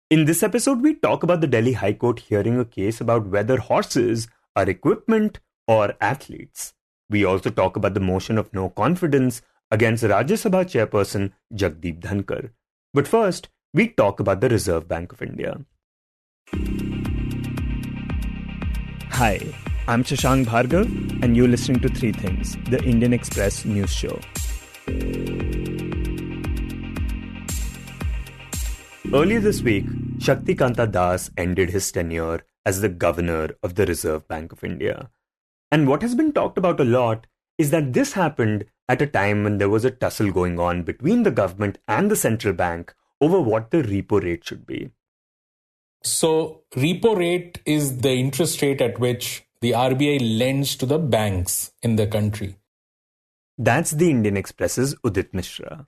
In this episode, we talk about the Delhi High Court hearing a case about whether horses are equipment or athletes. We also talk about the motion of no confidence against Rajya Sabha Chairperson Jagdeep Dhankhar. But first, we talk about the Reserve Bank of India. Hi, I'm Shashank Bhargava, and you're listening to Three Things, the Indian Express news show. Earlier this week, Shaktikanta Das ended his tenure as the governor of the Reserve Bank of India. And what has been talked about a lot is that this happened at a time when there was a tussle going on between the government and the central bank over what the repo rate should be. So, repo rate is the interest rate at which the RBI lends to the banks in the country. That's the Indian Express's Udit Misra.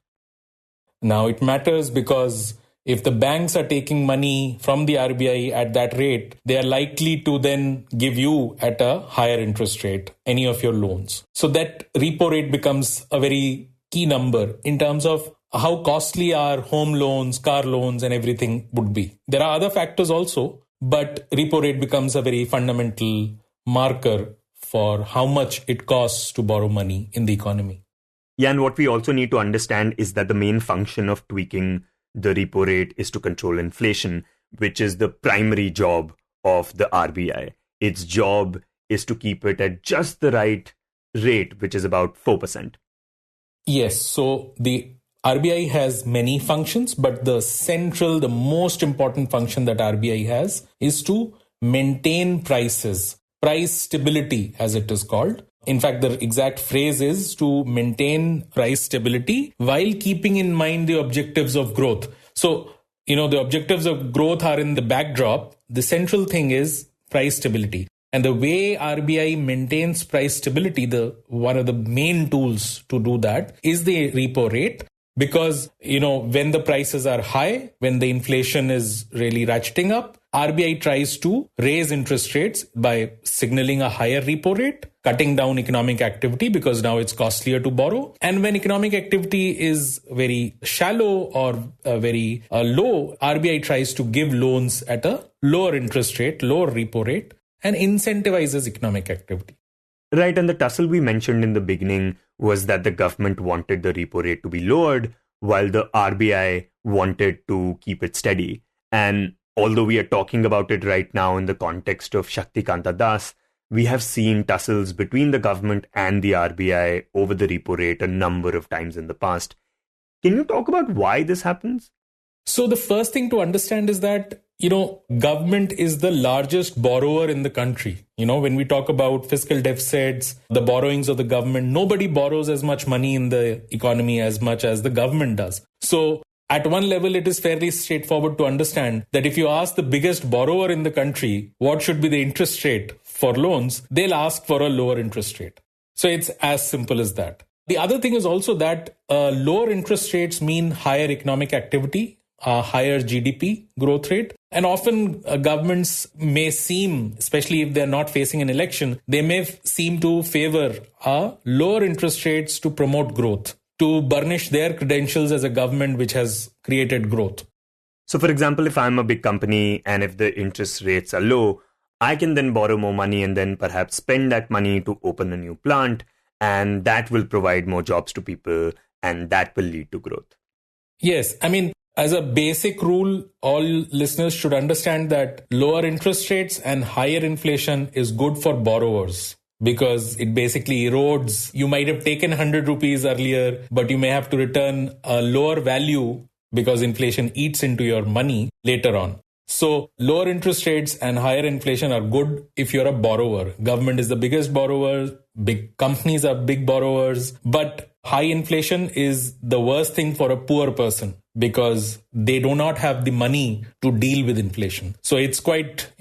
Now, it matters because if the banks are taking money from the RBI at that rate, they are likely to then give you at a higher interest rate any of your loans. So that repo rate becomes a very key number in terms of how costly our home loans, car loans and everything would be. There are other factors also, but repo rate becomes a very fundamental marker for how much it costs to borrow money in the economy. Yeah, and what we also need to understand is that the main function of tweaking the repo rate is to control inflation, which is the primary job of the RBI. Its job is to keep it at just the right rate, which is about 4%. Yes, so the RBI has many functions, but the most important function that RBI has is to maintain prices, price stability as it is called. In fact, the exact phrase is to maintain price stability while keeping in mind the objectives of growth. So, the objectives of growth are in the backdrop. The central thing is price stability. And the way RBI maintains price stability, one of the main tools to do that is the repo rate. Because, when the prices are high, when the inflation is really ratcheting up, RBI tries to raise interest rates by signaling a higher repo rate, cutting down economic activity because now it's costlier to borrow. And when economic activity is very shallow or very low, RBI tries to give loans at a lower interest rate, lower repo rate, and incentivizes economic activity. Right, and the tussle we mentioned in the beginning was that the government wanted the repo rate to be lowered while the RBI wanted to keep it steady. And although we are talking about it right now in the context of Shaktikanta Das, we have seen tussles between the government and the RBI over the repo rate a number of times in the past. Can you talk about why this happens? So the first thing to understand is that, government is the largest borrower in the country. When we talk about fiscal deficits, the borrowings of the government, nobody borrows as much money in the economy as much as the government does. So at one level, it is fairly straightforward to understand that if you ask the biggest borrower in the country, what should be the interest rate for loans, they'll ask for a lower interest rate. So it's as simple as that. The other thing is also that lower interest rates mean higher economic activity, higher GDP growth rate. And often governments may seem, especially if they're not facing an election, they may seem to favor lower interest rates to promote growth, to burnish their credentials as a government which has created growth. So, for example, if I'm a big company and if the interest rates are low, I can then borrow more money and then perhaps spend that money to open a new plant, and that will provide more jobs to people and that will lead to growth. Yes, as a basic rule, all listeners should understand that lower interest rates and higher inflation is good for borrowers because it basically erodes. You might have taken 100 rupees earlier, but you may have to return a lower value because inflation eats into your money later on. So lower interest rates and higher inflation are good if you're a borrower. Government is the biggest borrower, big companies are big borrowers, but high inflation is the worst thing for a poor person because they do not have the money to deal with inflation. So it's quite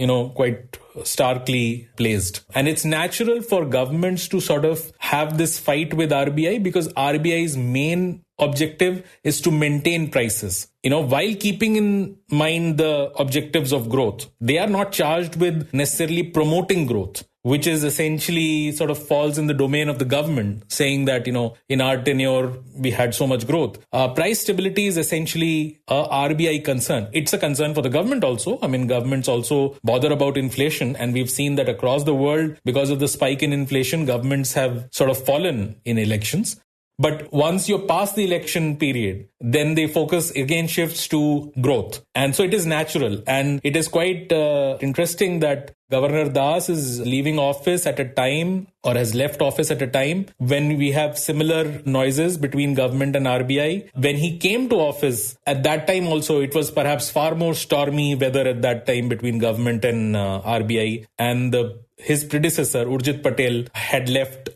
starkly placed. And it's natural for governments to sort of have this fight with RBI because RBI's main objective is to maintain prices, while keeping in mind the objectives of growth. They are not charged with necessarily promoting growth. which is essentially sort of falls in the domain of the government, saying that, in our tenure, we had so much growth. Price stability is essentially a RBI concern. It's a concern for the government also. I mean, governments also bother about inflation. And we've seen that across the world, because of the spike in inflation, governments have sort of fallen in elections. But once you're past the election period, then the focus again shifts to growth. And so it is natural. And it is quite interesting that Governor Das is leaving office at a time, or has left office at a time, when we have similar noises between government and RBI. When he came to office, at that time also, it was perhaps far more stormy weather at that time between government and RBI. And his predecessor, Urjit Patel, had left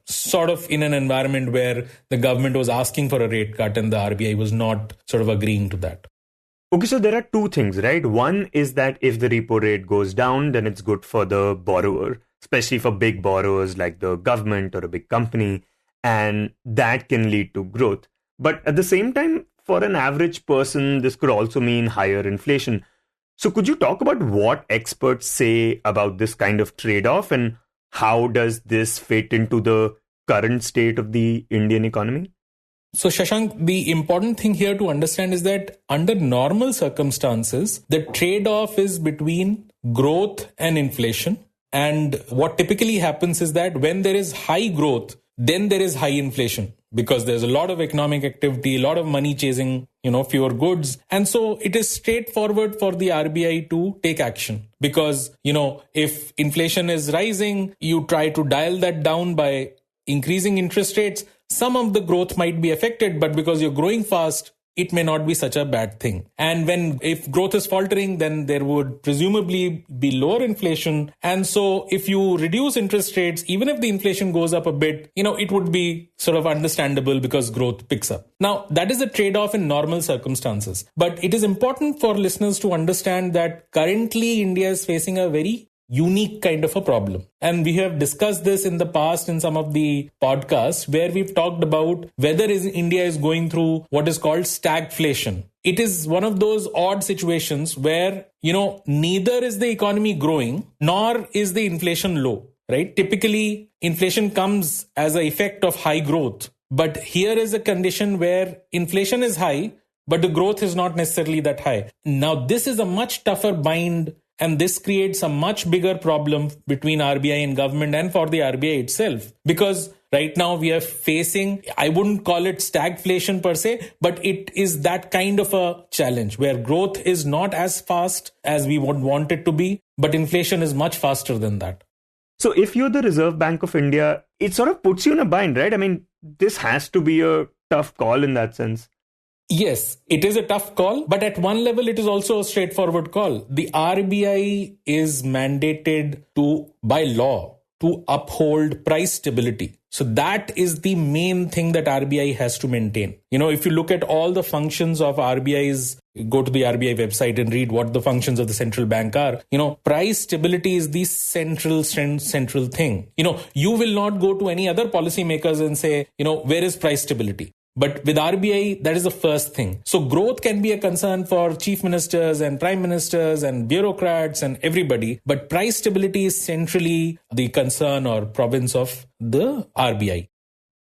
sort of in an environment where the government was asking for a rate cut and the RBI was not sort of agreeing to that. Okay, so there are two things, right? One is that if the repo rate goes down, then it's good for the borrower, especially for big borrowers like the government or a big company, and that can lead to growth. But at the same time, for an average person, this could also mean higher inflation. So could you talk about what experts say about this kind of trade-off, and how does this fit into the current state of the Indian economy? So, Shashank, the important thing here to understand is that under normal circumstances, the trade-off is between growth and inflation. And what typically happens is that when there is high growth, then there is high inflation, because there's a lot of economic activity, a lot of money chasing, fewer goods. And so it is straightforward for the RBI to take action, because, if inflation is rising, you try to dial that down by increasing interest rates. Some of the growth might be affected, but because you're growing fast, it may not be such a bad thing. And if growth is faltering, then there would presumably be lower inflation. And so if you reduce interest rates, even if the inflation goes up a bit, it would be sort of understandable because growth picks up. Now, that is a trade-off in normal circumstances. But it is important for listeners to understand that currently India is facing a very unique kind of a problem. And we have discussed this in the past in some of the podcasts where we've talked about whether India is going through what is called stagflation. It is one of those odd situations where, neither is the economy growing nor is the inflation low, right? Typically, inflation comes as an effect of high growth. But here is a condition where inflation is high, but the growth is not necessarily that high. Now, this is a much tougher bind. And this creates a much bigger problem between RBI and government and for the RBI itself. Because right now we are facing, I wouldn't call it stagflation per se, but it is that kind of a challenge where growth is not as fast as we would want it to be, but inflation is much faster than that. So if you're the Reserve Bank of India, it sort of puts you in a bind, right? I mean, this has to be a tough call in that sense. Yes, it is a tough call, but at one level, it is also a straightforward call. The RBI is mandated by law, to uphold price stability. So that is the main thing that RBI has to maintain. If you look at all the functions of RBI's, go to the RBI website and read what the functions of the central bank are. Price stability is the central thing. You will not go to any other policymakers and say, where is price stability? But with RBI, that is the first thing. So growth can be a concern for chief ministers and prime ministers and bureaucrats and everybody. But price stability is centrally the concern or province of the RBI.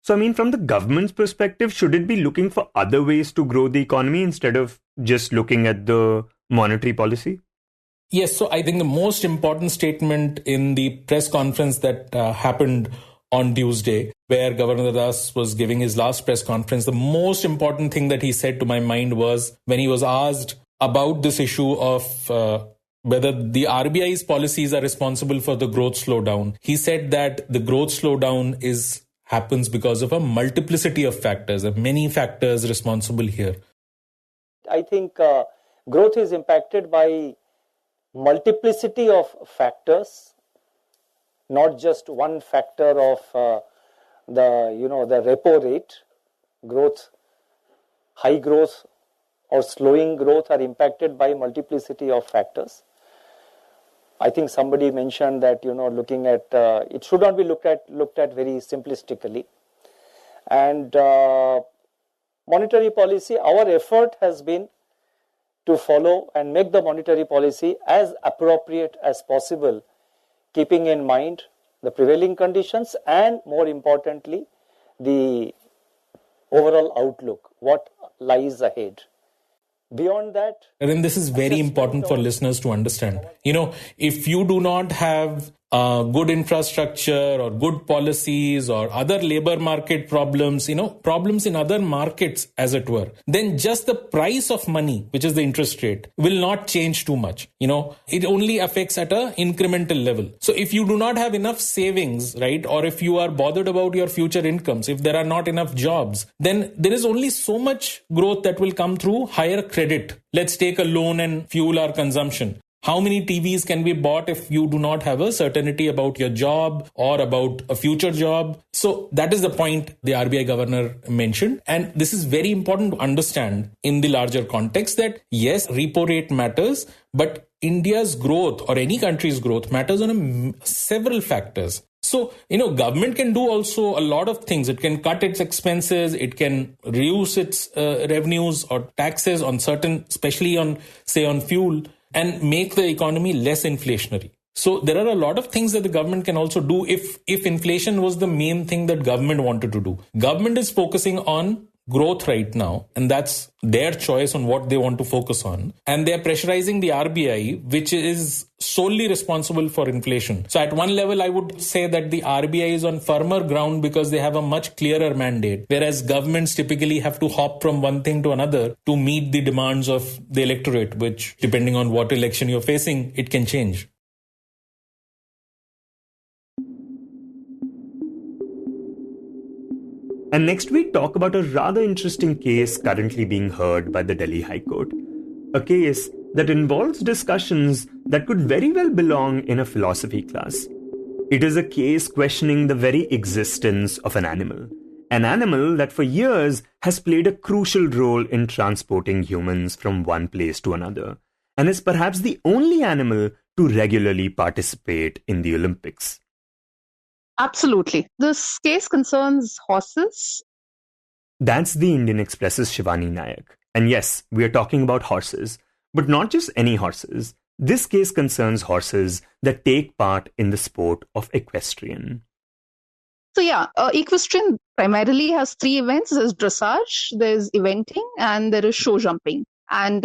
So, from the government's perspective, should it be looking for other ways to grow the economy instead of just looking at the monetary policy? Yes. So I think the most important statement in the press conference that happened on Tuesday, where Governor Das was giving his last press conference, the most important thing that he said to my mind was when he was asked about this issue of whether the RBI's policies are responsible for the growth slowdown. He said that the growth slowdown happens because of a multiplicity of factors, of many factors responsible here. I think growth is impacted by multiplicity of factors, not just one factor of the repo rate. Growth, high growth or slowing growth are impacted by multiplicity of factors. I think somebody mentioned that looking at it should not be looked at very simplistically. And monetary policy, our effort has been to follow and make the monetary policy as appropriate as possible keeping in mind the prevailing conditions and, more importantly, the overall outlook, what lies ahead. Beyond that, and then this is very important for listeners to understand. If you do not have good infrastructure or good policies or other labor market problems, problems in other markets, as it were, then just the price of money, which is the interest rate, will not change too much. It only affects at an incremental level. So if you do not have enough savings, right, or if you are bothered about your future incomes, if there are not enough jobs, then there is only so much growth that will come through higher credit. Let's take a loan and fuel our consumption. How many TVs can be bought if you do not have a certainty about your job or about a future job? So that is the point the RBI governor mentioned. And this is very important to understand in the larger context that yes, repo rate matters, but India's growth or any country's growth matters on several factors. So, government can do also a lot of things. It can cut its expenses. It can reduce its revenues or taxes on certain, especially on fuel, and make the economy less inflationary. So there are a lot of things that the government can also do if inflation was the main thing that government wanted to do. Government is focusing on growth right now, and that's their choice on what they want to focus on. And they're pressurizing the RBI, which is solely responsible for inflation. So at one level, I would say that the RBI is on firmer ground because they have a much clearer mandate, whereas governments typically have to hop from one thing to another to meet the demands of the electorate, which, depending on what election you're facing, it can change. And next we talk about a rather interesting case currently being heard by the Delhi High Court. A case that involves discussions that could very well belong in a philosophy class. It is a case questioning the very existence of an animal that for years has played a crucial role in transporting humans from one place to another, and is perhaps the only animal to regularly participate in the Olympics. Absolutely. This case concerns horses. That's the Indian Express's Shivani Naik. And yes, we are talking about horses, but not just any horses. This case concerns horses that take part in the sport of equestrian. So equestrian primarily has three events. There's dressage, there's eventing, and there is show jumping. And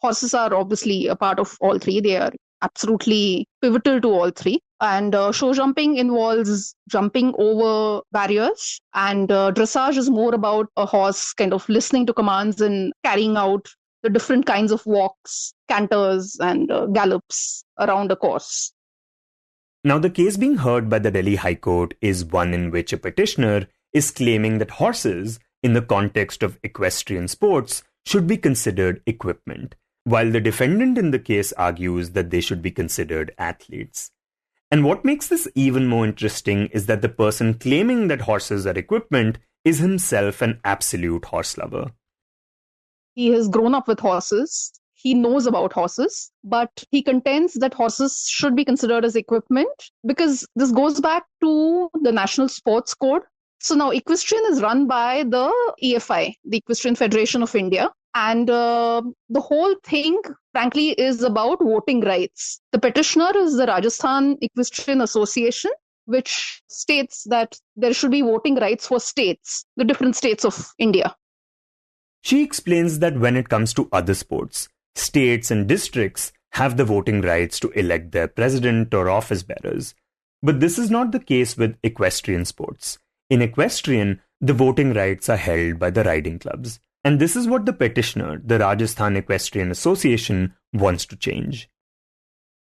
horses are obviously a part of all three. They are absolutely pivotal to all three. And show jumping involves jumping over barriers, and dressage is more about a horse kind of listening to commands and carrying out the different kinds of walks, canters, and gallops around a course. Now, the case being heard by the Delhi High Court is one in which a petitioner is claiming that horses, in the context of equestrian sports, should be considered equipment, while the defendant in the case argues that they should be considered athletes. And what makes this even more interesting is that the person claiming that horses are equipment is himself an absolute horse lover. He has grown up with horses. He knows about horses, but he contends that horses should be considered as equipment because this goes back to the National Sports Code. So now equestrian is run by the EFI, the Equestrian Federation of India. And the whole thing, frankly, is about voting rights. The petitioner is the Rajasthan Equestrian Association, which states that there should be voting rights for states, the different states of India. She explains that when it comes to other sports, states and districts have the voting rights to elect their president or office bearers. But this is not the case with equestrian sports. In equestrian, the voting rights are held by the riding clubs. And this is what the petitioner, the Rajasthan Equestrian Association, wants to change.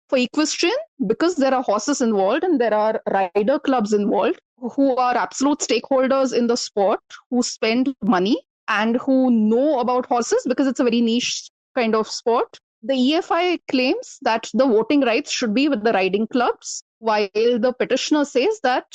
For equestrian, because there are horses involved and there are rider clubs involved who are absolute stakeholders in the sport, who spend money and who know about horses because it's a very niche kind of sport, the EFI claims that the voting rights should be with the riding clubs, while the petitioner says that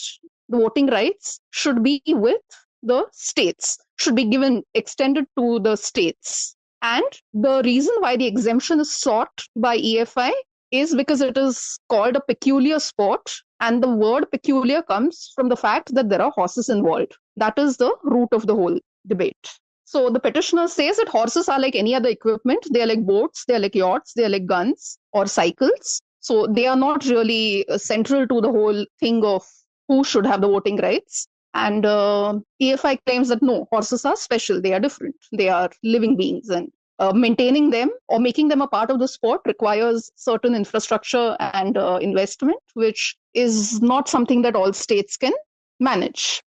the voting rights should be with the states, should be extended to the states. And the reason why the exemption is sought by EFI is because it is called a peculiar sport, and the word peculiar comes from the fact that there are horses involved. That is the root of the whole debate. So the petitioner says that horses are like any other equipment. They are like boats, they are like yachts, they are like guns or cycles. So they are not really central to the whole thing of who should have the voting rights. And EFI claims that no, horses are special. They are different. They are living beings. And maintaining them or making them a part of the sport requires certain infrastructure and investment, which is not something that all states can manage.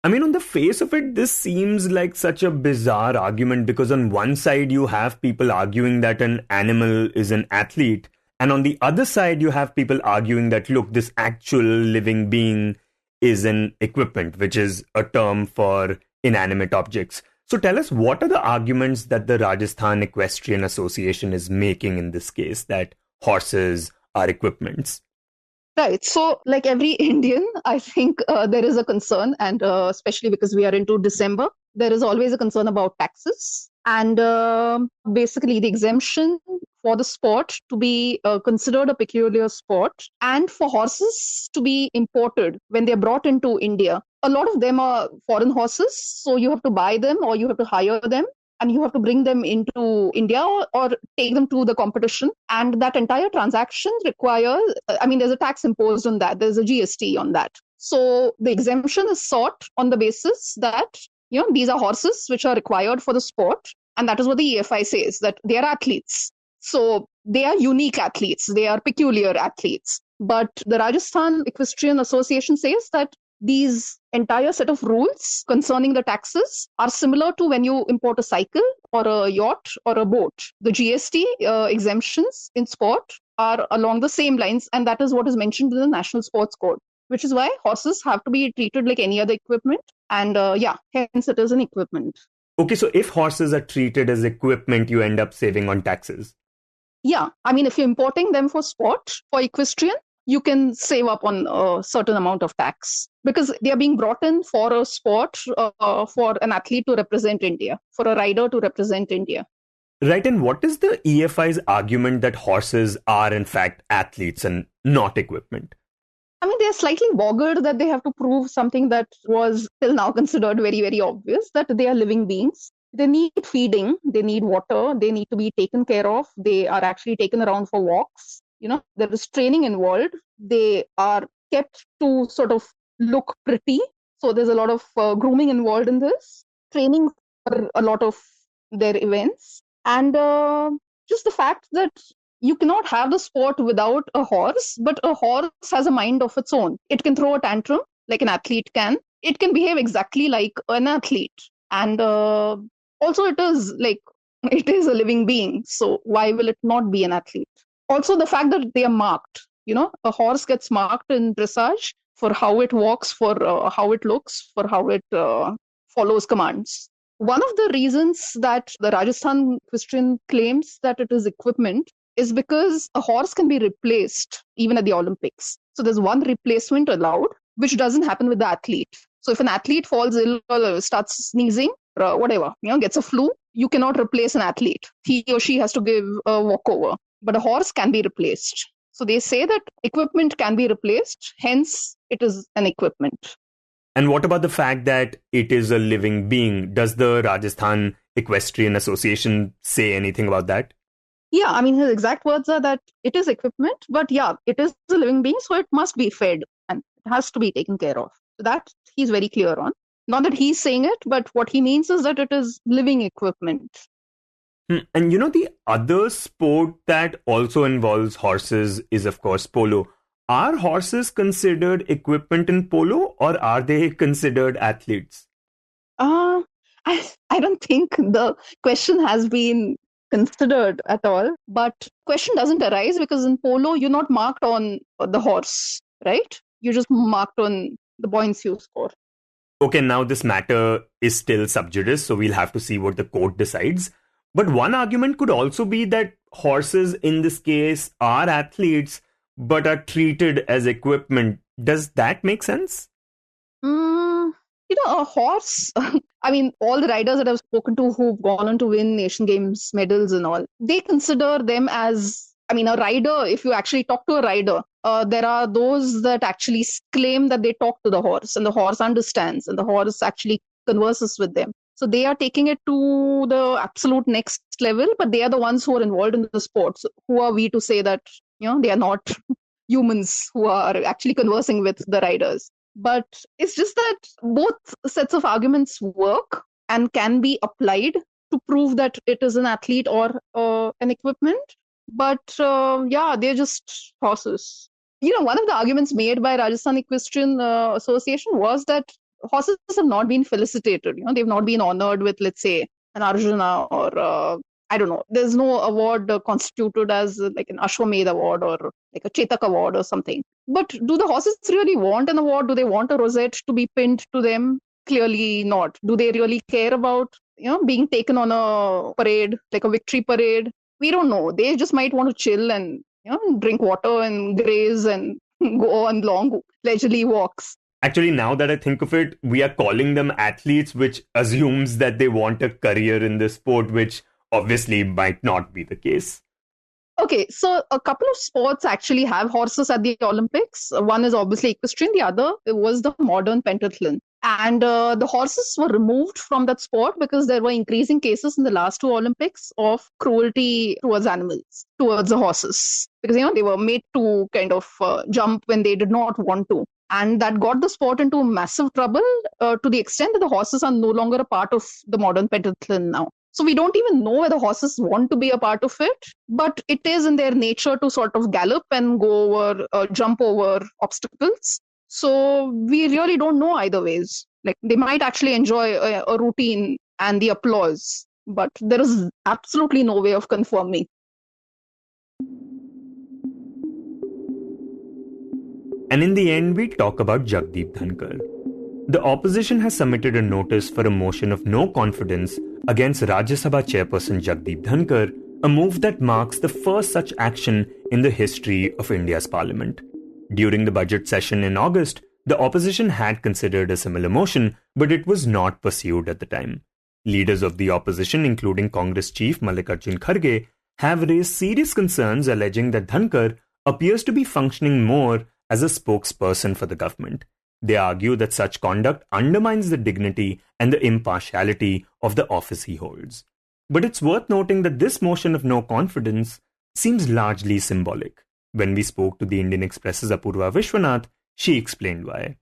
I mean, on the face of it, this seems like such a bizarre argument because on one side, you have people arguing that an animal is an athlete. And on the other side, you have people arguing that, look, this actual living being is an equipment, which is a term for inanimate objects. So tell us, what are the arguments that the Rajasthan Equestrian Association is making in this case that horses are equipments? Right. So, like every Indian, I think there is a concern, and especially because we are into December, there is always a concern about taxes and basically the exemption for the sport to be considered a peculiar sport and for horses to be imported when they're brought into India. A lot of them are foreign horses, so you have to buy them or you have to hire them. And you have to bring them into India or take them to the competition. And that entire transaction requires, there's a tax imposed on that. There's a GST on that. So the exemption is sought on the basis that, these are horses which are required for the sport. And that is what the EFI says, that they are athletes. So they are unique athletes. They are peculiar athletes. But the Rajasthan Equestrian Association says that these entire set of rules concerning the taxes are similar to when you import a cycle or a yacht or a boat. The GST exemptions in sport are along the same lines, and that is what is mentioned in the National Sports Code, which is why horses have to be treated like any other equipment. And hence it is an equipment. Okay, so if horses are treated as equipment, you end up saving on taxes. Yeah, if you're importing them for sport, for equestrian, you can save up on a certain amount of tax because they are being brought in for a sport, for an athlete to represent India, for a rider to represent India. Right, and what is the EFI's argument that horses are in fact athletes and not equipment? They're slightly boggled that they have to prove something that was till now considered very, very obvious, that they are living beings. They need feeding, they need water, they need to be taken care of. They are actually taken around for walks. There is training involved. They are kept to sort of look pretty. So there's a lot of grooming involved in this. Training for a lot of their events. And just the fact that you cannot have the sport without a horse, but a horse has a mind of its own. It can throw a tantrum like an athlete can. It can behave exactly like an athlete. And also it is a living being. So why will it not be an athlete? Also, the fact that they are marked, a horse gets marked in dressage for how it walks, for how it looks, for how it follows commands. One of the reasons that the Rajasthan Equestrian claims that it is equipment is because a horse can be replaced even at the Olympics. So there's one replacement allowed, which doesn't happen with the athlete. So if an athlete falls ill or starts sneezing, or whatever, gets a flu, you cannot replace an athlete. He or she has to give a walkover. But a horse can be replaced. So they say that equipment can be replaced, hence it is an equipment. And what about the fact that it is a living being? Does the Rajasthan Equestrian Association say anything about that? Yeah, his exact words are that it is equipment, but yeah, it is a living being, so it must be fed and it has to be taken care of. So that he's very clear on. Not that he's saying it, but what he means is that it is living equipment. And the other sport that also involves horses is, of course, polo. Are horses considered equipment in polo or are they considered athletes? I don't think the question has been considered at all. But question doesn't arise because in polo, you're not marked on the horse, right? You're just marked on the points you score. Okay, now this matter is still sub judice, so we'll have to see what the court decides. But one argument could also be that horses in this case are athletes but are treated as equipment. Does that make sense? A horse, all the riders that I've spoken to who've gone on to win Asian Games medals and all, they consider them as, a rider. If you actually talk to a rider, there are those that actually claim that they talk to the horse and the horse understands and the horse actually converses with them. So they are taking it to the absolute next level, but they are the ones who are involved in the sport. So who are we to say that They are not humans who are actually conversing with the riders. But it's just that both sets of arguments work and can be applied to prove that it is an athlete or an equipment. But they're just horses. One of the arguments made by Rajasthan Equestrian Association was that horses have not been felicitated. They've not been honored with, let's say, an Arjuna or I don't know. There's no award constituted as like an Ashwamedh award or like a Chetak award or something. But do the horses really want an award? Do they want a rosette to be pinned to them? Clearly not. Do they really care about being taken on a parade, like a victory parade? We don't know. They just might want to chill and drink water and graze and go on long leisurely walks. Actually, now that I think of it, we are calling them athletes, which assumes that they want a career in this sport, which obviously might not be the case. Okay, so a couple of sports actually have horses at the Olympics. One is obviously equestrian, the other was the modern pentathlon. And the horses were removed from that sport because there were increasing cases in the last two Olympics of cruelty towards animals, towards the horses. Because, they were made to kind of jump when they did not want to. And that got the sport into massive trouble to the extent that the horses are no longer a part of the modern pentathlon now. So we don't even know whether horses want to be a part of it, but it is in their nature to sort of gallop and go over, jump over obstacles. So we really don't know either ways. Like they might actually enjoy a routine and the applause, but there is absolutely no way of confirming. And in the end, we talk about Jagdeep Dhankhar. The opposition has submitted a notice for a motion of no confidence against Rajya Sabha Chairperson Jagdeep Dhankhar, a move that marks the first such action in the history of India's parliament. During the budget session in August, the opposition had considered a similar motion, but it was not pursued at the time. Leaders of the opposition, including Congress chief Mallikarjun Kharge, have raised serious concerns alleging that Dhankhar appears to be functioning more as a spokesperson for the government. They argue that such conduct undermines the dignity and the impartiality of the office he holds. But it's worth noting that this motion of no confidence seems largely symbolic. When we spoke to the Indian Express's Apurva Vishwanath, she explained why.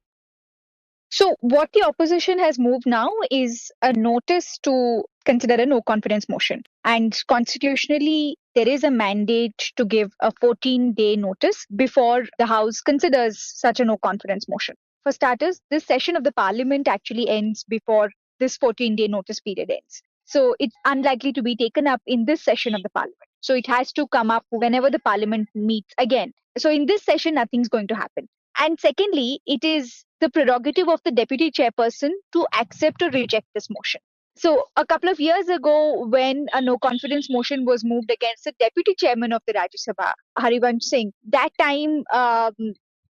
So what the opposition has moved now is a notice to consider a no confidence motion. And constitutionally, there is a mandate to give a 14-day notice before the House considers such a no confidence motion. For starters, this session of the parliament actually ends before this 14-day notice period ends. So it's unlikely to be taken up in this session of the parliament. So it has to come up whenever the parliament meets again. So in this session, nothing's going to happen. And secondly, it is the prerogative of the deputy chairperson to accept or reject this motion. So a couple of years ago, when a no confidence motion was moved against the deputy chairman of the Rajya Sabha, Harivansh Singh, that time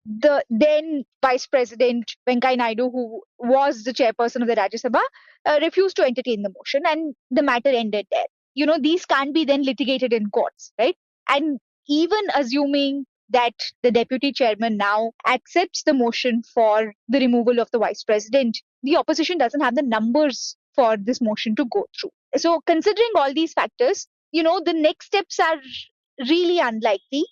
the then Vice President Venkaiah Naidu, who was the chairperson of the Rajya Sabha, refused to entertain the motion and the matter ended there. These can't be then litigated in courts, right? And even assuming that the deputy chairman now accepts the motion for the removal of the vice president, the opposition doesn't have the numbers for this motion to go through. So considering all these factors, the next steps are really unlikely.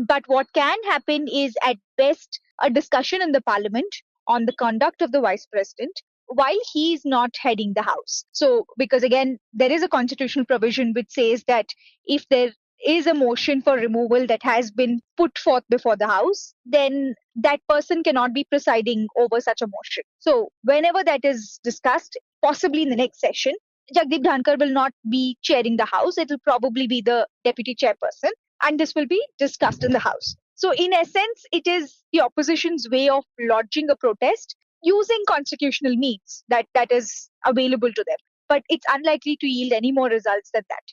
But what can happen is at best a discussion in the parliament on the conduct of the vice president while he is not heading the house. So because again, there is a constitutional provision which says that if there is a motion for removal that has been put forth before the house, then that person cannot be presiding over such a motion. So whenever that is discussed, possibly in the next session, Jagdeep Dhankhar will not be chairing the house. It will probably be the deputy chairperson, and this will be discussed in the house. So in essence, it is the opposition's way of lodging a protest using constitutional means that is available to them. But it's unlikely to yield any more results than that.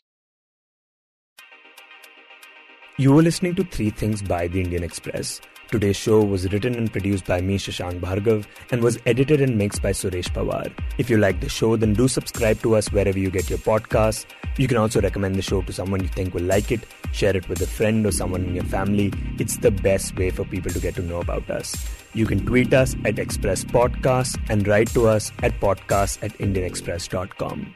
You were listening to 3 Things by the Indian Express. Today's show was written and produced by me, Shashank Bhargava, and was edited and mixed by Suresh Pawar. If you like the show, then do subscribe to us wherever you get your podcasts. You can also recommend the show to someone you think will like it, share it with a friend or someone in your family. It's the best way for people to get to know about us. You can tweet us at Express Podcasts and write to us at podcasts@indianexpress.com.